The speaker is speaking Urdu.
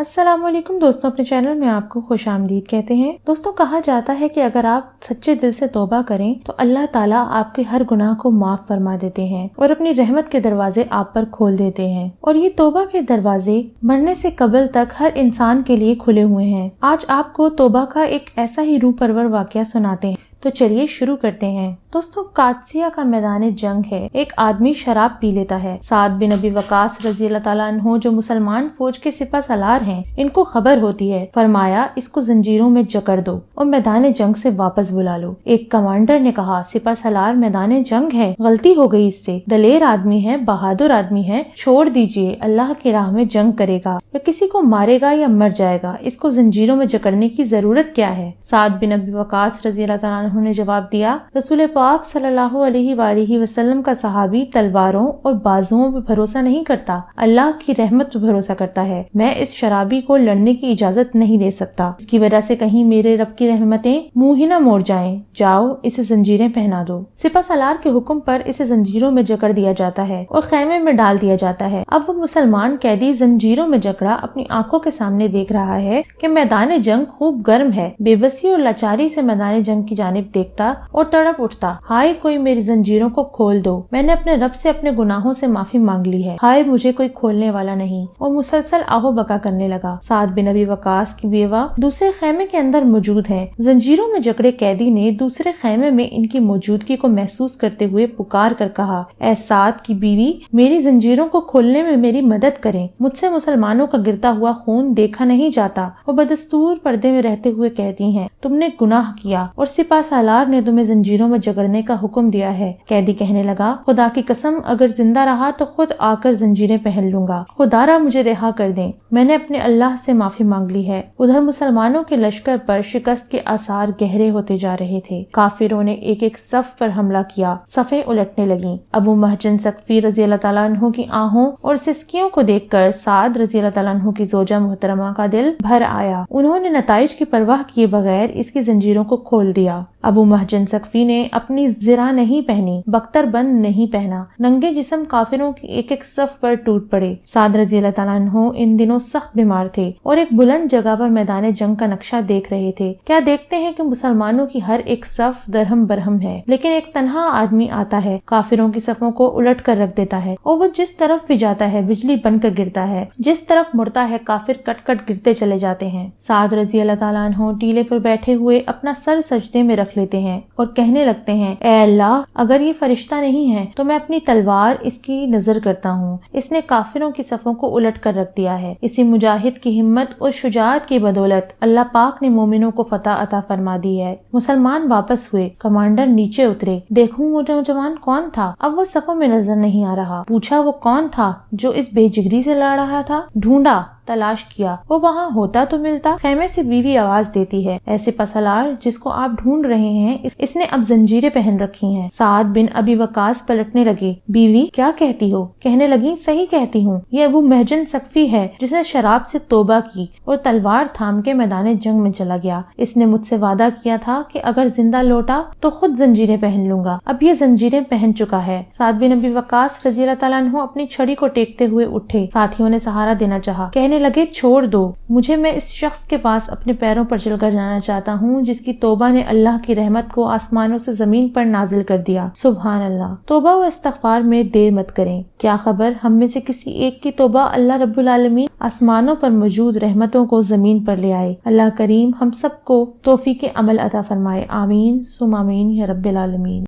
السلام علیکم دوستوں، اپنے چینل میں آپ کو خوش آمدید کہتے ہیں۔ دوستوں، کہا جاتا ہے کہ اگر آپ سچے دل سے توبہ کریں تو اللہ تعالیٰ آپ کے ہر گناہ کو معاف فرما دیتے ہیں اور اپنی رحمت کے دروازے آپ پر کھول دیتے ہیں، اور یہ توبہ کے دروازے مرنے سے قبل تک ہر انسان کے لیے کھلے ہوئے ہیں۔ آج آپ کو توبہ کا ایک ایسا ہی روح پرور واقعہ سناتے ہیں، تو چلیے شروع کرتے ہیں۔ دوستوں، قادسیہ کا میدان جنگ ہے۔ ایک آدمی شراب پی لیتا ہے۔ سعد بن ابی وقاص رضی اللہ تعالیٰ عنہ جو مسلمان فوج کے سپہ سالار ہیں، ان کو خبر ہوتی ہے۔ فرمایا، اس کو زنجیروں میں جکڑ دو اور میدان جنگ سے واپس بلا لو۔ ایک کمانڈر نے کہا، سپہ سالار میدان جنگ ہے، غلطی ہو گئی اس سے، دلیر آدمی ہے، بہادر آدمی ہے، چھوڑ دیجئے، اللہ کی راہ میں جنگ کرے گا یا کسی کو مارے گا یا مر جائے گا، اس کو زنجیروں میں جکڑنے کی ضرورت کیا ہے؟ سعد بن ابی وقاص رضی اللہ تعالیٰ عنہ نے جواب دیا، رسول پاک صلی اللہ علیہ وآلہ وسلم کا صحابی تلواروں اور بازوؤں پہ بھروسہ نہیں کرتا، اللہ کی رحمت پہ بھروسہ کرتا ہے۔ میں اس شرابی کو لڑنے کی اجازت نہیں دے سکتا، اس کی وجہ سے کہیں میرے رب کی رحمتیں منہ ہی نہ موڑ جائیں۔ جاؤ، اسے زنجیریں پہنا دو۔ سپہ سالار کے حکم پر اسے زنجیروں میں جکڑ دیا جاتا ہے اور خیمے میں ڈال دیا جاتا ہے۔ اب وہ مسلمان قیدی زنجیروں میں جکڑا اپنی آنکھوں کے سامنے دیکھ رہا ہے کہ میدان جنگ خوب گرم ہے، بے بسی اور لاچاری سے میدان جنگ کی جانب دیکھتا اور تڑپ اٹھتا، ہائے کوئی میری زنجیروں کو کھول دو، میں نے اپنے رب سے اپنے گناہوں سے معافی مانگ لی ہے، ہائے مجھے کوئی کھولنے والا نہیں، اور مسلسل آہو بکا کرنے لگا۔ سعد بن ابی وقاص کی بیوہ دوسرے خیمے کے اندر موجود ہے۔ زنجیروں میں جکڑے قیدی نے دوسرے خیمے میں ان کی موجودگی کو محسوس کرتے ہوئے پکار کر کہا، اے سعد کی بیوی، میری زنجیروں کو کھولنے میں میری مدد کریں، مجھ سے مسلمانوں کا گرتا ہوا خون دیکھا نہیں جاتا، وہ بدستور پردے میں رہتے ہوئے قیدی ہیں، تم نے گناہ کیا اور سپہ سالار نے تمہیں زنجیروں میں جکڑنے کا حکم دیا ہے۔ قیدی کہنے لگا، خدا کی قسم، اگر زندہ رہا تو خود آ کر زنجیریں پہن لوں گا، خدا را مجھے رہا کر دیں، میں نے اپنے اللہ سے معافی مانگ لی ہے۔ ادھر مسلمانوں کے لشکر پر شکست کے آثار گہرے ہوتے جا رہے تھے۔ کافروں نے ایک ایک صف پر حملہ کیا، صفیں الٹنے لگیں۔ ابو محجن ثقفی رضی اللہ تعالیٰ عنہ کی آہوں اور سسکیوں کو دیکھ کر سعد رضی اللہ تعالیٰ عنہ کی زوجہ محترمہ کا دل بھر آیا۔ انہوں نے نتائج کی پرواہ کیے بغیر اس کی زنجیروں کو کھول دیا۔ ابو محجن ثقفی نے اپنی زرہ نہیں پہنی، بختر بند نہیں پہنا، ننگے جسم کافروں کی ایک ایک صف پر ٹوٹ پڑے۔ سعد رضی اللہ تعالیٰ عنہ ان دنوں سخت بیمار تھے اور ایک بلند جگہ پر میدان جنگ کا نقشہ دیکھ رہے تھے۔ کیا دیکھتے ہیں کہ مسلمانوں کی ہر ایک صف درہم برہم ہے، لیکن ایک تنہا آدمی آتا ہے، کافروں کی صفوں کو الٹ کر رکھ دیتا ہے، اور وہ جس طرف بھی جاتا ہے بجلی بن کر گرتا ہے، جس طرف مڑتا ہے کافر کٹ کٹ گرتے چلے جاتے ہیں۔ سعد رضی اللہ تعالیٰ عنہ ٹیلے پر بیٹھے ہوئے اپنا سر سجدے میں رکھ لیتے ہیں اور کہنے لگتے ہیں، اے اللہ، اگر یہ فرشتہ نہیں ہے تو میں اپنی تلوار اس کی نظر کرتا ہوں، اس نے کافروں کی صفوں کو الٹ کر رکھ دیا ہے۔ اسی مجاہد کی ہمت اور شجاعت کی بدولت اللہ پاک نے مومنوں کو فتح عطا فرما دی ہے۔ مسلمان واپس ہوئے، کمانڈر نیچے اترے، دیکھوں وہ نوجوان کون تھا؟ اب وہ صفوں میں نظر نہیں آ رہا۔ پوچھا، وہ کون تھا جو اس بے جگری سے لڑ رہا تھا؟ ڈھونڈا، تلاش کیا، وہ وہاں ہوتا تو ملتا۔ خیمے سے بیوی آواز دیتی ہے، ایسے پسلار جس کو آپ ڈھونڈ رہے ہیں، اس نے اب زنجیریں پہن رکھی ہیں۔ سعد بن ابی وقاص پلٹنے لگے، بیوی کیا کہتی ہو؟ کہنے لگی، صحیح کہتی ہوں، یہ ابو محجن ثقفی ہے جس نے شراب سے توبہ کی اور تلوار تھام کے میدان جنگ میں چلا گیا۔ اس نے مجھ سے وعدہ کیا تھا کہ اگر زندہ لوٹا تو خود زنجیریں پہن لوں گا، اب یہ زنجیریں پہن چکا ہے۔ سعد بن ابی وقاص رضی اللہ تعالیٰ عنہ اپنی چھڑی کو ٹیکتے ہوئے اٹھے، ساتھیوں نے سہارا دینا چاہا، کہنے لگے، چھوڑ دو مجھے، میں اس شخص کے پاس اپنے پیروں پر چل کر جانا چاہتا ہوں جس کی توبہ نے اللہ کی رحمت کو آسمانوں سے زمین پر نازل کر دیا۔ سبحان اللہ۔ توبہ و استغفار میں دیر مت کریں، کیا خبر ہم میں سے کسی ایک کی توبہ اللہ رب العالمین آسمانوں پر موجود رحمتوں کو زمین پر لے آئے۔ اللہ کریم ہم سب کو توفیق عمل عطا فرمائے، آمین ثم آمین یا رب العالمین۔